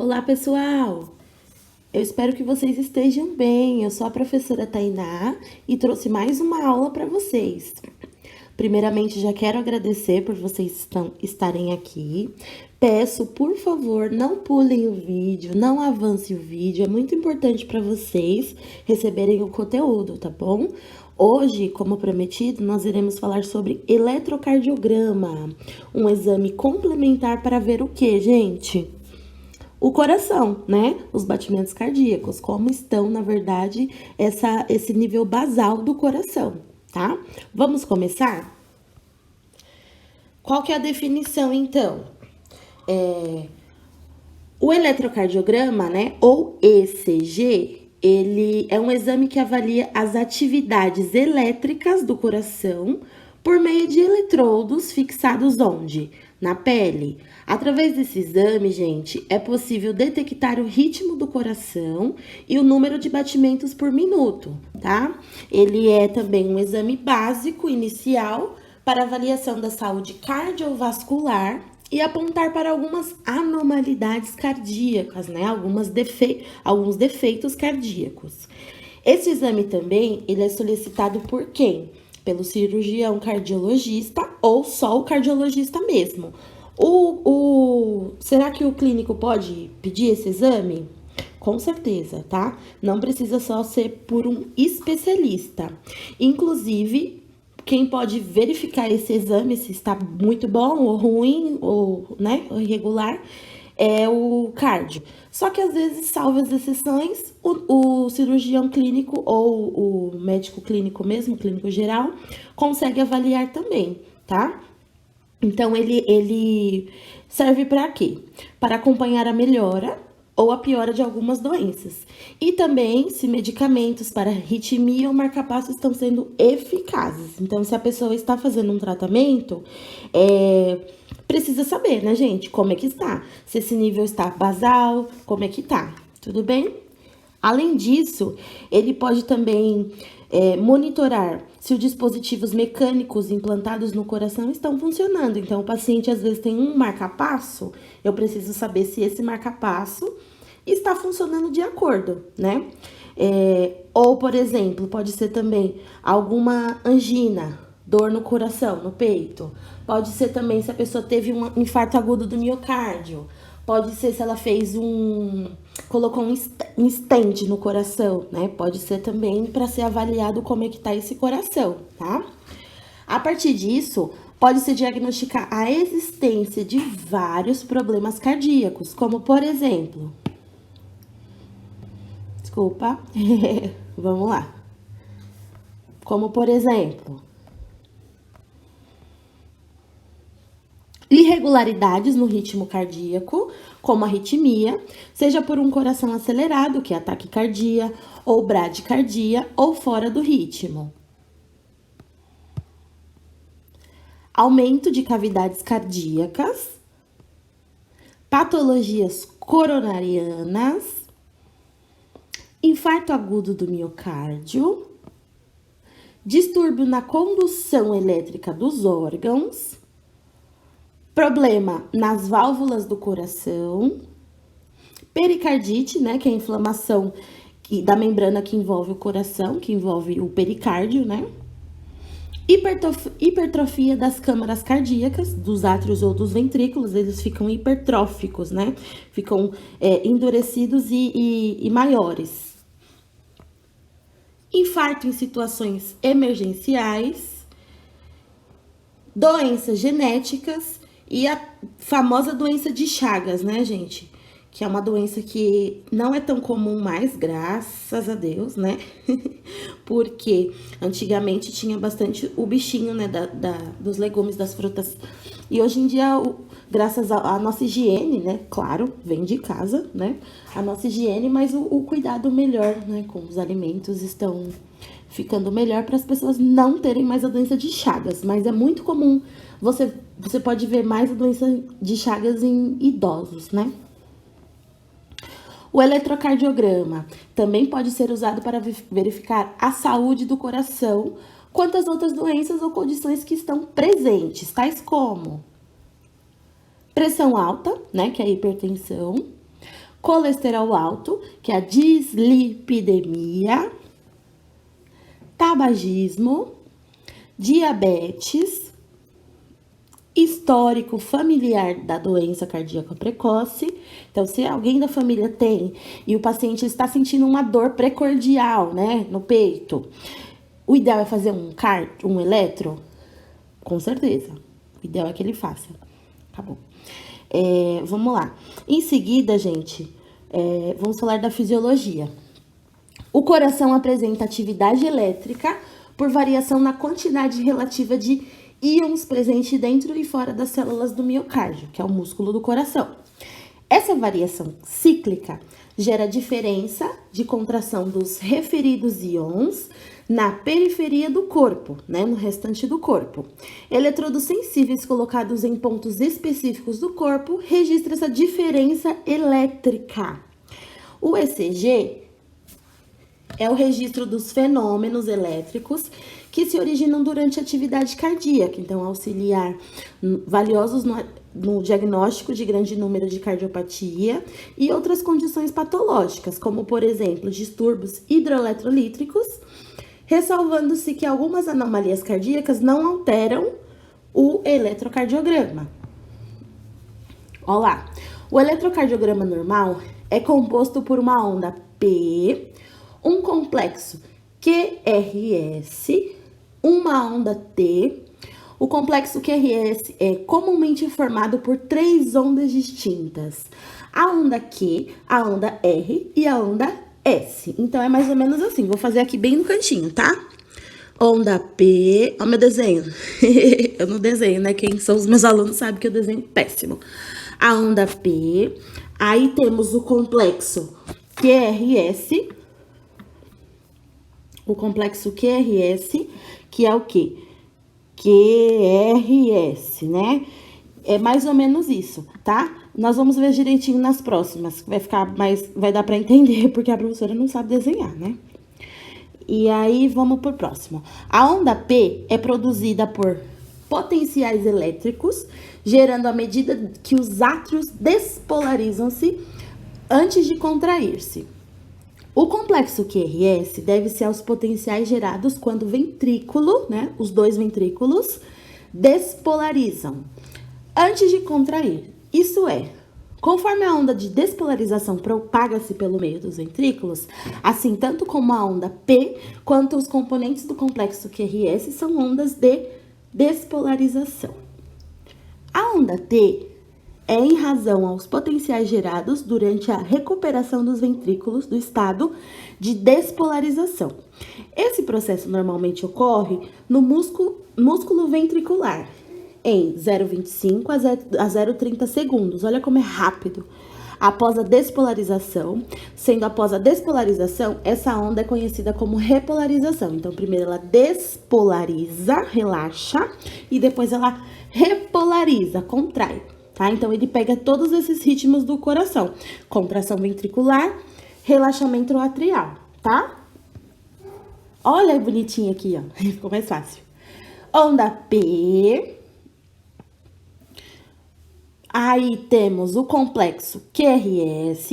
Olá, pessoal! Eu espero que vocês estejam bem. Eu sou a professora Tainá e trouxe mais uma aula para vocês. Primeiramente, já quero agradecer por vocês estarem aqui. Peço, por favor, não pulem o vídeo, não avancem o vídeo. É muito importante para vocês receberem o conteúdo, tá bom? Hoje, como prometido, nós iremos falar sobre eletrocardiograma, um exame complementar para ver o que, gente? O coração, né? Os batimentos cardíacos, como estão, na verdade, esse nível basal do coração, tá? Vamos começar? Qual que é a definição, então? O eletrocardiograma, né, ou ECG, ele é um exame que avalia as atividades elétricas do coração por meio de eletrodos fixados onde? Na pele. Através desse exame, gente, é possível detectar o ritmo do coração e o número de batimentos por minuto, tá? Ele é também um exame básico inicial para avaliação da saúde cardiovascular e apontar para algumas anormalidades cardíacas, né? Alguns defeitos cardíacos. Esse exame também, ele é solicitado por quem? Pelo cirurgião cardiologista ou só o cardiologista mesmo. Será que o clínico pode pedir esse exame? Com certeza, tá? Não precisa só ser por um especialista. Inclusive, quem pode verificar esse exame, se está muito bom ou ruim, ou, né, ou irregular, é o cardio. Só que às vezes, salvo as exceções, o cirurgião clínico ou o médico clínico mesmo, clínico geral, consegue avaliar também, tá? Então, ele serve para quê? Para acompanhar a melhora ou a piora de algumas doenças. E também se medicamentos para arritmia ou marca-passo estão sendo eficazes. Então, se a pessoa está fazendo um tratamento, precisa saber, né, gente, como é que está. Se esse nível está basal, como é que tá, tudo bem? Além disso, ele pode também monitorar se os dispositivos mecânicos implantados no coração estão funcionando. Então, o paciente às vezes tem um marca-passo, eu preciso saber se esse marca-passo está funcionando de acordo, né? Ou, por exemplo, pode ser também alguma angina, dor no coração, no peito. Pode ser também se a pessoa teve um infarto agudo do miocárdio. Pode ser se ela colocou um stent no coração, né? Pode ser também para ser avaliado como é que tá esse coração, tá? A partir disso, pode-se diagnosticar a existência de vários problemas cardíacos, como por exemplo... Desculpa, vamos lá. Como por exemplo... irregularidades no ritmo cardíaco, como arritmia, seja por um coração acelerado, que é a taquicardia, ou bradicardia, ou fora do ritmo. Aumento de cavidades cardíacas, patologias coronarianas, infarto agudo do miocárdio, distúrbio na condução elétrica dos órgãos, problema nas válvulas do coração, pericardite, né, que é a inflamação da membrana que envolve o coração, que envolve o pericárdio, né? Hipertrofia das câmaras cardíacas, dos átrios ou dos ventrículos, eles ficam hipertróficos, né? Ficam endurecidos e maiores. Infarto em situações emergenciais, doenças genéticas e a famosa doença de Chagas, né, gente? Que é uma doença que não é tão comum mais, graças a Deus, né? Porque antigamente tinha bastante o bichinho, né, dos legumes, das frutas. E hoje em dia, graças à nossa higiene, né? Claro, vem de casa, né? A nossa higiene, mas o cuidado melhor, né, com os alimentos estão ficando melhor para as pessoas não terem mais a doença de Chagas. Mas é muito comum, você pode ver mais a doença de Chagas em idosos, né? O eletrocardiograma também pode ser usado para verificar a saúde do coração, quanto às outras doenças ou condições que estão presentes, tais como pressão alta, né, que é a hipertensão, colesterol alto, que é a dislipidemia, tabagismo, diabetes, histórico familiar da doença cardíaca precoce. Então, se alguém da família tem e o paciente está sentindo uma dor precordial, né, no peito, o ideal é fazer um eletro? Com certeza. O ideal é que ele faça. Acabou. Vamos lá. Em seguida, gente, vamos falar da fisiologia. O coração apresenta atividade elétrica por variação na quantidade relativa de íons presentes dentro e fora das células do miocárdio, que é o músculo do coração. Essa variação cíclica gera diferença de contração dos referidos íons na periferia do corpo, né, no restante do corpo. Eletrodos sensíveis colocados em pontos específicos do corpo registram essa diferença elétrica. O ECG é o registro dos fenômenos elétricos que se originam durante a atividade cardíaca, então auxiliar valiosos no diagnóstico de grande número de cardiopatia e outras condições patológicas, como, por exemplo, distúrbios hidroeletrolíticos, ressalvando-se que algumas anomalias cardíacas não alteram o eletrocardiograma. Olá, o eletrocardiograma normal é composto por uma onda P, um complexo QRS, uma onda T. O complexo QRS é comumente formado por 3 ondas distintas: a onda Q, a onda R e a onda S. Então, é mais ou menos assim. Vou fazer aqui bem no cantinho, tá? Onda P. Ó, meu desenho. Eu não desenho, né? Quem são os meus alunos sabe que eu desenho péssimo. A onda P. Aí temos o complexo QRS. O complexo QRS, que é o quê? QRS, né? É mais ou menos isso, tá? Nós vamos ver direitinho nas próximas, vai dar para entender, porque a professora não sabe desenhar, né? E aí, vamos pro próximo. A onda P é produzida por potenciais elétricos, gerando à medida que os átrios despolarizam-se antes de contrair-se. O complexo QRS deve-se aos potenciais gerados quando o ventrículo, né, os 2 ventrículos, despolarizam antes de contrair. Isso é, conforme a onda de despolarização propaga-se pelo meio dos ventrículos, assim, tanto como a onda P, quanto os componentes do complexo QRS são ondas de despolarização. A onda T é em razão aos potenciais gerados durante a recuperação dos ventrículos do estado de despolarização. Esse processo normalmente ocorre no músculo ventricular, em 0,25 a 0,30 segundos. Olha como é rápido. Após a despolarização, sendo após a despolarização, essa onda é conhecida como repolarização. Então, primeiro ela despolariza, relaxa, e depois ela repolariza, contrai. Tá? Então, ele pega todos esses ritmos do coração. Contração ventricular, relaxamento atrial, tá? Olha aí bonitinho aqui, ó. Ficou mais fácil. Onda P. Aí temos o complexo QRS,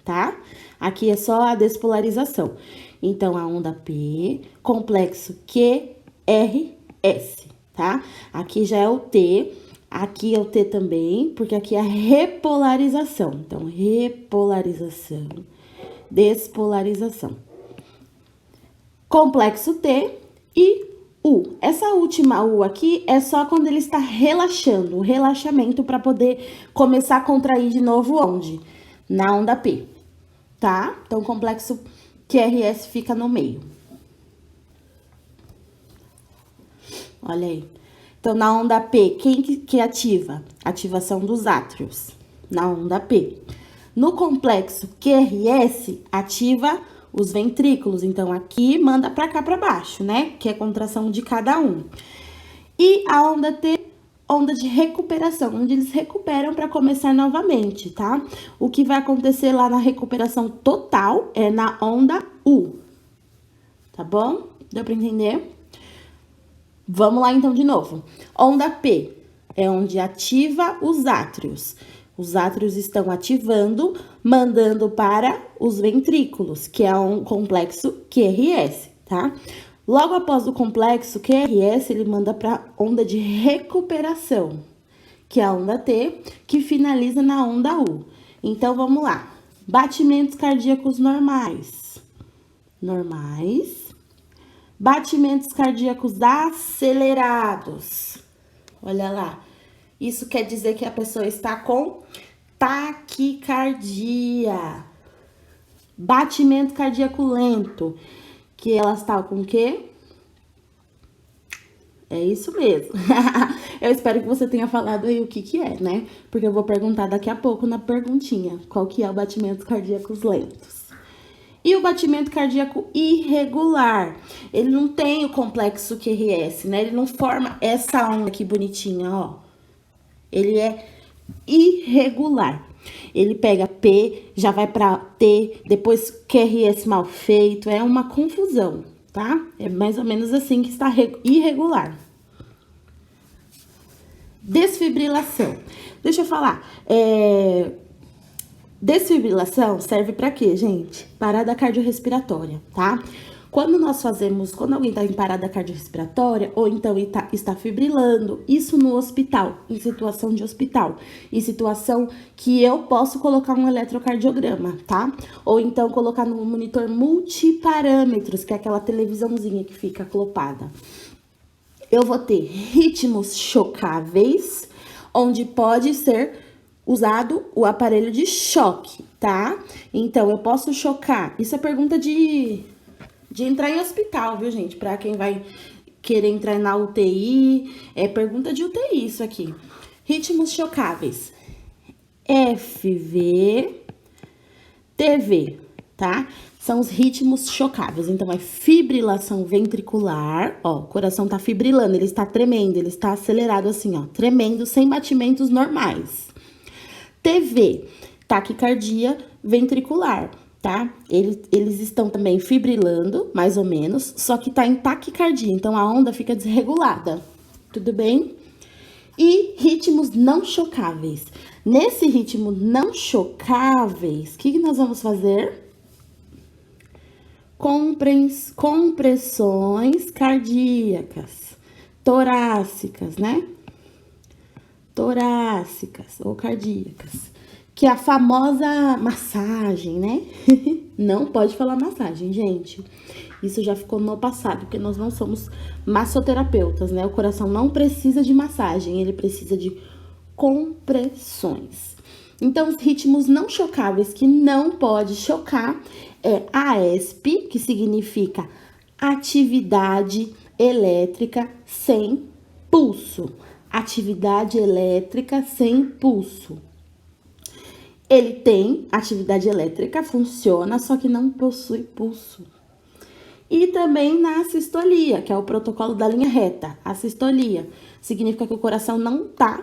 tá? Aqui é só a despolarização. Então, a onda P, complexo QRS, tá? Aqui já é o T, aqui é o T também, porque aqui é a repolarização. Então, repolarização, despolarização. Complexo T e U. Essa última U aqui é só quando ele está relaxando, o relaxamento para poder começar a contrair de novo onde? Na onda P, tá? Então, o complexo QRS fica no meio. Olha aí. Então, na onda P, quem que ativa? Ativação dos átrios, na onda P. No complexo QRS, ativa os ventrículos. Então, aqui manda pra cá pra baixo, né? Que é contração de cada um. E a onda T, onda de recuperação, onde eles recuperam para começar novamente, tá? O que vai acontecer lá na recuperação total é na onda U. Tá bom? Deu pra entender? Vamos lá, então, de novo. Onda P. é onde ativa os átrios. Os átrios estão ativando, mandando para os ventrículos, que é um complexo QRS, tá? Logo após o complexo QRS, ele manda para a onda de recuperação, que é a onda T, que finaliza na onda U. Então, vamos lá. Batimentos cardíacos normais. Batimentos cardíacos acelerados. Olha lá. Isso quer dizer que a pessoa está com taquicardia. Batimento cardíaco lento. Que ela está com o quê? É isso mesmo. Eu espero que você tenha falado aí o que é, né? Porque eu vou perguntar daqui a pouco na perguntinha qual que é o batimento cardíacos lentos. E o batimento cardíaco irregular, ele não tem o complexo QRS, né? Ele não forma essa onda aqui bonitinha, ó. Ele é irregular. Ele pega P, já vai para T, depois QRS mal feito, é uma confusão, tá? É mais ou menos assim que está irregular. Desfibrilação. Deixa eu falar, desfibrilação serve para quê, gente? Parada cardiorrespiratória, tá? Quando alguém está em parada cardiorrespiratória, ou então está fibrilando, isso no hospital, em situação de hospital, em situação que eu posso colocar um eletrocardiograma, tá? Ou então colocar no monitor multiparâmetros, que é aquela televisãozinha que fica aclopada. Eu vou ter ritmos chocáveis, onde pode ser usado o aparelho de choque, tá? Então, eu posso chocar. Isso é pergunta de entrar em hospital, viu, gente? Pra quem vai querer entrar na UTI, é pergunta de UTI isso aqui. Ritmos chocáveis. FV, TV, tá? São os ritmos chocáveis. Então, é fibrilação ventricular, ó, o coração tá fibrilando, ele está tremendo, ele está acelerado assim, ó, tremendo, sem batimentos normais. TV, taquicardia ventricular, tá? Eles estão também fibrilando, mais ou menos, só que tá em taquicardia, então a onda fica desregulada, tudo bem? E ritmos não chocáveis. Nesse ritmo não chocáveis, o que nós vamos fazer? Compressões cardíacas, torácicas, né? Torácicas ou cardíacas, que é a famosa massagem, né? Não pode falar massagem, gente. Isso já ficou no passado, porque nós não somos massoterapeutas, né? O coração não precisa de massagem, ele precisa de compressões. Então, os ritmos não chocáveis que não pode chocar é AESP, que significa atividade elétrica sem pulso. Atividade elétrica sem pulso. Ele tem atividade elétrica, funciona, só que não possui pulso. E também na assistolia, que é o protocolo da linha reta. Assistolia significa que o coração não tá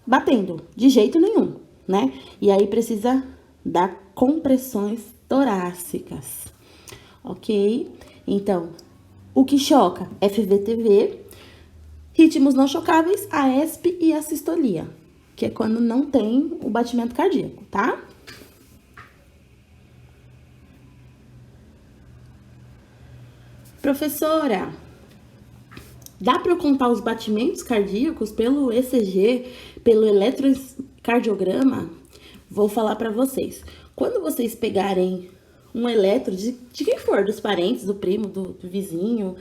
batendo de jeito nenhum, né? E aí precisa dar compressões torácicas, ok? Então, o que choca? FVTV, ritmos não chocáveis, AESP e assistolia, que é quando não tem o batimento cardíaco, tá? Professora, dá para eu contar os batimentos cardíacos pelo ECG, pelo eletrocardiograma? Vou falar para vocês. Quando vocês pegarem um eletro de quem for, dos parentes, do primo, do vizinho,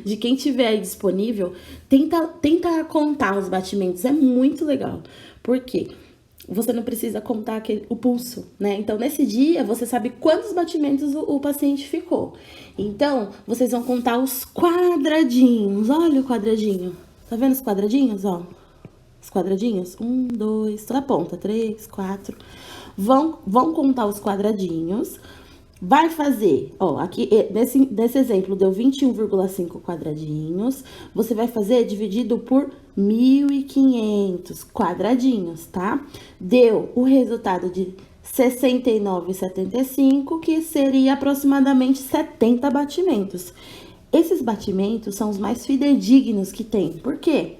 de quem tiver aí disponível, tenta contar os batimentos, é muito legal. Por quê? Você não precisa contar o pulso, né? Então, nesse dia, você sabe quantos batimentos o paciente ficou. Então, vocês vão contar os quadradinhos. Olha o quadradinho. Tá vendo os quadradinhos, ó? Os quadradinhos? 1, 2, toda a ponta. 3, 4. Vão contar os quadradinhos. Vai fazer, ó, aqui, nesse exemplo, deu 21,5 quadradinhos. Você vai fazer dividido por 1.500 quadradinhos, tá? Deu o resultado de 69,75, que seria aproximadamente 70 batimentos. Esses batimentos são os mais fidedignos que tem. Por quê?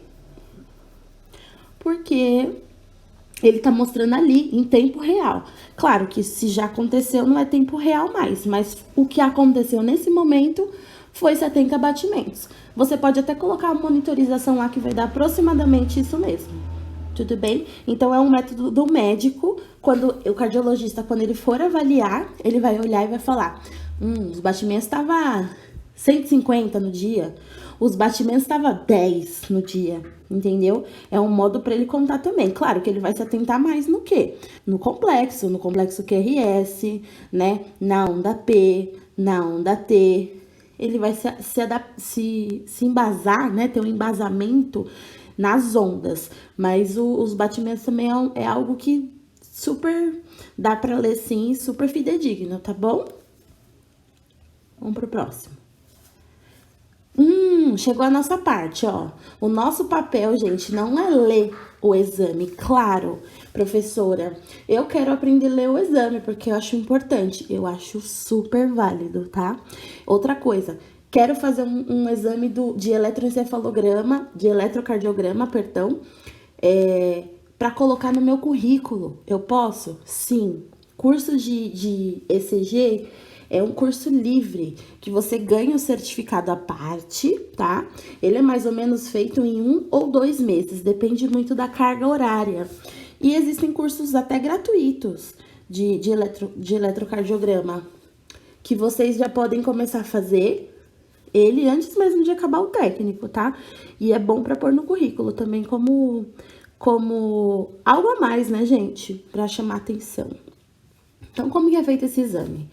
porque ele tá mostrando ali em tempo real. Claro que se já aconteceu, não é tempo real mais, mas o que aconteceu nesse momento foi 70 batimentos. Você pode até colocar a monitorização lá que vai dar aproximadamente isso mesmo. Tudo bem? Então, é um método do médico, quando o cardiologista, quando ele for avaliar, ele vai olhar e vai falar, os batimentos estavam 150 no dia, os batimentos estavam 10 no dia, entendeu? É um modo para ele contar também. Claro que ele vai se atentar mais no quê? No complexo QRS, né? Na onda P, na onda T. Ele vai se embasar, né? Ter um embasamento nas ondas. Mas os batimentos também é algo que super dá para ler sim, super fidedigno, tá bom? Vamos pro próximo. Chegou a nossa parte, ó. O nosso papel, gente, não é ler o exame. Claro, professora, eu quero aprender a ler o exame, porque eu acho importante. Eu acho super válido, tá? Outra coisa, quero fazer um exame de eletroencefalograma, de eletrocardiograma, perdão, para colocar no meu currículo. Eu posso? Sim. Curso de ECG é um curso livre, que você ganha o certificado à parte, tá? Ele é mais ou menos feito em 1 ou 2 meses, depende muito da carga horária. E existem cursos até gratuitos de eletrocardiograma, que vocês já podem começar a fazer ele antes mesmo de acabar o técnico, tá? E é bom para pôr no currículo também como algo a mais, né, gente? Para chamar atenção. Então, como que é feito esse exame?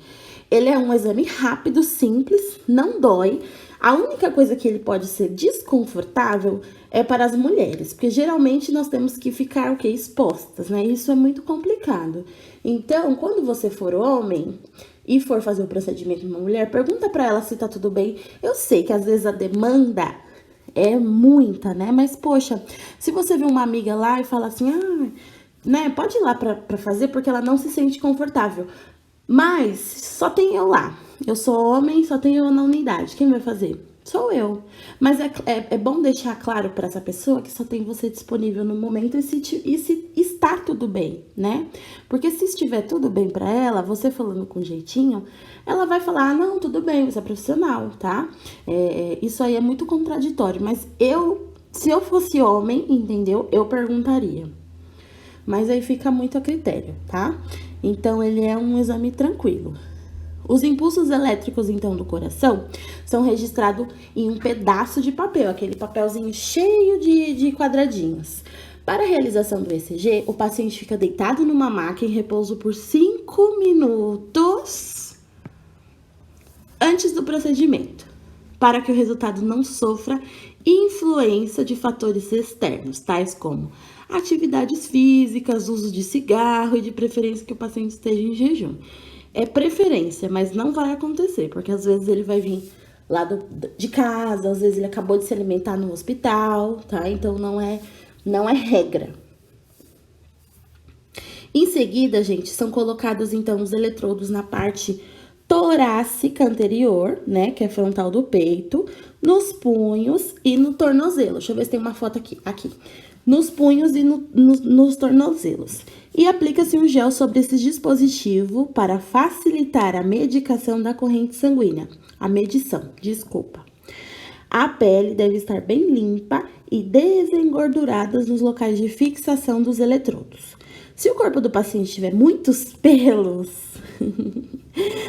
Ele é um exame rápido, simples, não dói. A única coisa que ele pode ser desconfortável é para as mulheres, porque geralmente nós temos que ficar, expostas, né? Isso é muito complicado. Então, quando você for homem e for fazer o procedimento numa mulher, pergunta para ela se tá tudo bem. Eu sei que às vezes a demanda é muita, né? Mas, poxa, se você vê uma amiga lá e fala assim, né, pode ir lá pra fazer, porque ela não se sente confortável. Mas só tem eu lá. Eu sou homem, só tenho eu na unidade. Quem vai fazer? Sou eu. Mas é bom deixar claro para essa pessoa que só tem você disponível no momento e se está tudo bem, né? Porque se estiver tudo bem para ela, você falando com jeitinho, ela vai falar, não, tudo bem, você é profissional, tá? Isso aí é muito contraditório, mas se eu fosse homem, entendeu? Eu perguntaria. Mas aí fica muito a critério, tá? Então, ele é um exame tranquilo. Os impulsos elétricos, então, do coração são registrados em um pedaço de papel, aquele papelzinho cheio de quadradinhos. Para a realização do ECG, o paciente fica deitado numa maca em repouso por 5 minutos antes do procedimento, para que o resultado não sofra influência de fatores externos, tais como atividades físicas, uso de cigarro e de preferência que o paciente esteja em jejum. É preferência, mas não vai acontecer, porque às vezes ele vai vir lá de casa, às vezes ele acabou de se alimentar no hospital, tá? Então não é regra. Em seguida, gente, são colocados então os eletrodos na parte torácica anterior, né, que é frontal do peito, nos punhos e no tornozelo. Deixa eu ver se tem uma foto aqui. Nos punhos e nos tornozelos. E aplica-se um gel sobre esse dispositivo para facilitar a medicação da corrente sanguínea. A medição, desculpa. A pele deve estar bem limpa e desengordurada nos locais de fixação dos eletrodos. Se o corpo do paciente tiver muitos pelos,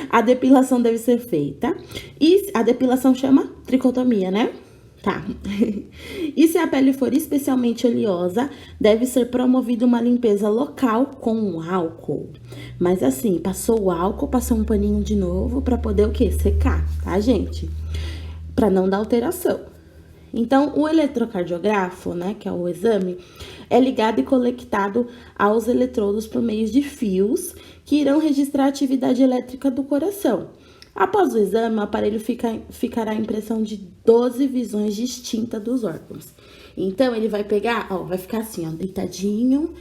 a depilação deve ser feita. E a depilação chama tricotomia, né? Tá. E se a pele for especialmente oleosa, deve ser promovida uma limpeza local com álcool. Mas assim, passou o álcool, passou um paninho de novo para poder o quê? Secar, tá, gente? Para não dar alteração. Então, o eletrocardiografo, né, que é o exame, é ligado e conectado aos eletrodos por meio de fios que irão registrar a atividade elétrica do coração. Após o exame, o aparelho ficará a impressão de 12 visões distintas dos órgãos. Então, ele vai pegar, vai ficar assim, deitadinho,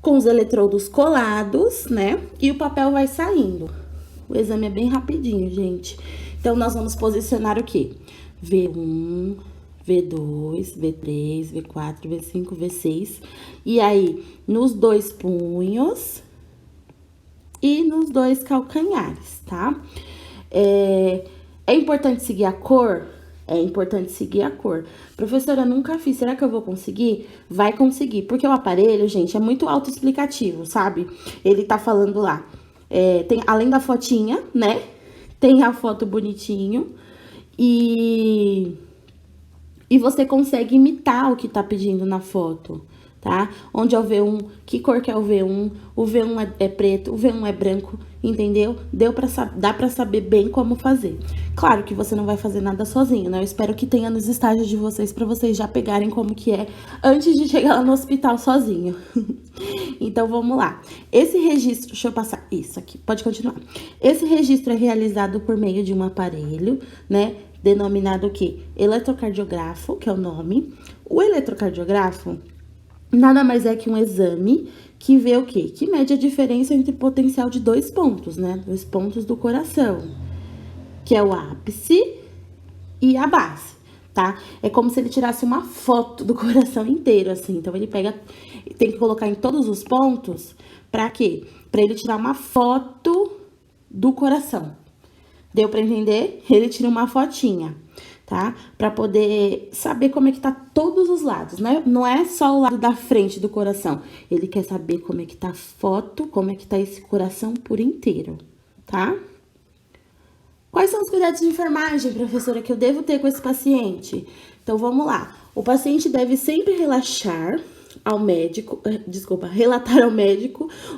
com os eletrodos colados, né? E o papel vai saindo. O exame é bem rapidinho, gente. Então, nós vamos posicionar o quê? V1, V2, V3, V4, V5, V6. E aí, nos 2 punhos e nos 2 calcanhares, tá? É importante seguir a cor? É importante seguir a cor. Professora, nunca fiz, será que eu vou conseguir? Vai conseguir, porque o aparelho, gente, é muito autoexplicativo, sabe? Ele tá falando lá, tem, além da fotinha, né? Tem a foto bonitinho e você consegue imitar o que tá pedindo na foto, tá? Onde é o V1, que cor que é o V1 é preto, o V1 é branco, entendeu? Dá pra saber bem como fazer. Claro que você não vai fazer nada sozinho, né? Eu espero que tenha nos estágios de vocês pra vocês já pegarem como que é antes de chegar lá no hospital sozinho. Então, vamos lá. Esse registro, deixa eu passar isso aqui, pode continuar. Esse registro é realizado por meio de um aparelho, né? Denominado o quê? Eletrocardiografo, que é o nome. O eletrocardiografo nada mais é que um exame que vê o quê? Que mede a diferença entre o potencial de 2 pontos, né? 2 pontos do coração, que é o ápice e a base, tá? É como se ele tirasse uma foto do coração inteiro, assim. Então, ele tem que colocar em todos os pontos, pra quê? Pra ele tirar uma foto do coração. Deu pra entender? Ele tira uma fotinha, tá? Pra poder saber como é que tá todos os lados, né? Não é só o lado da frente do coração. Ele quer saber como é que tá a foto, como é que tá esse coração por inteiro, tá? Quais são os cuidados de enfermagem, professora, que eu devo ter com esse paciente? Então, vamos lá. O paciente deve sempre relatar ao médico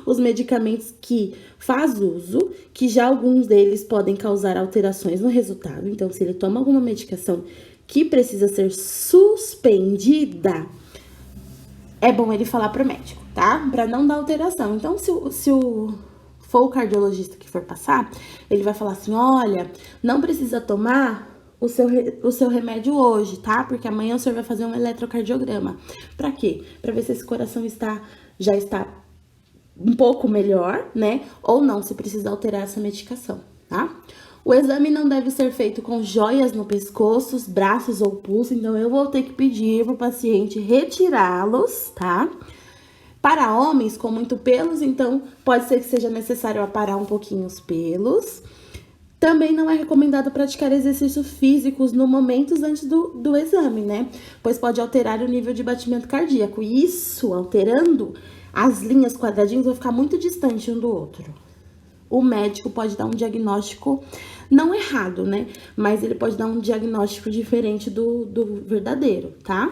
os medicamentos que faz uso, que já alguns deles podem causar alterações no resultado. Então, se ele toma alguma medicação que precisa ser suspendida, é bom ele falar pro médico, tá? Pra não dar alteração. Então, se for o cardiologista que for passar, ele vai falar assim, olha, não precisa tomar o seu remédio hoje, tá? Porque amanhã o senhor vai fazer um eletrocardiograma. Pra quê? Pra ver se esse coração já está um pouco melhor, né? Ou não, se precisa alterar essa medicação, tá? O exame não deve ser feito com joias no pescoço, braços ou pulso, então eu vou ter que pedir pro paciente retirá-los, tá? Para homens com muito pelos, então pode ser que seja necessário aparar um pouquinho os pelos. Também não é recomendado praticar exercícios físicos no momento antes do exame, né? Pois pode alterar o nível de batimento cardíaco. E isso, alterando, as linhas quadradinhas vão ficar muito distantes um do outro. O médico pode dar um diagnóstico, não errado, né? Mas ele pode dar um diagnóstico diferente do verdadeiro, tá?